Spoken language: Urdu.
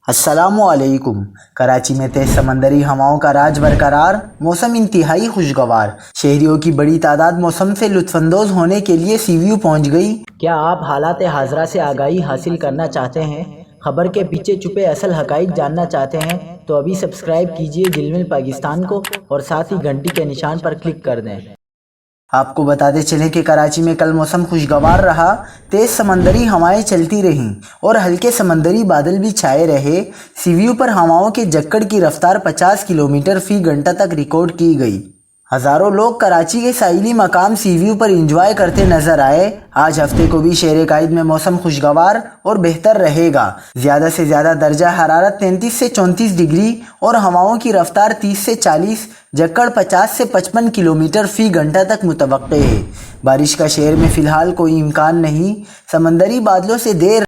السلام علیکم۔ کراچی میں تیز سمندری ہواؤں کا راج برقرار، موسم انتہائی خوشگوار۔ شہریوں کی بڑی تعداد موسم سے لطف اندوز ہونے کے لیے سی ویو پہنچ گئی۔ کیا آپ حالات حاضرہ سے آگاہی حاصل کرنا چاہتے ہیں؟ خبر کے پیچھے چھپے اصل حقائق جاننا چاہتے ہیں تو ابھی سبسکرائب کیجئے جلمل پاکستان کو اور ساتھ ہی گھنٹی کے نشان پر کلک کر دیں۔ آپ کو بتاتے چلیں کہ کراچی میں کل موسم خوشگوار رہا، تیز سمندری ہوائیں چلتی رہیں اور ہلکے سمندری بادل بھی چھائے رہے۔ سی ویو پر ہواؤں کے جکڑ کی رفتار 50 کلومیٹر فی گھنٹہ تک ریکارڈ کی گئی۔ ہزاروں لوگ کراچی کے ساحلی مقام سی ویو پر انجوائے کرتے نظر آئے۔ آج ہفتے کو بھی شہر قائد میں موسم خوشگوار اور بہتر رہے گا۔ زیادہ سے زیادہ درجہ حرارت 33 سے 34 ڈگری اور ہواؤں کی رفتار 30 سے 40، جکڑ 50 سے 55 کلومیٹر فی گھنٹہ تک متوقع ہے۔ بارش کا شہر میں فی الحال کوئی امکان نہیں۔ سمندری بادلوں سے دیر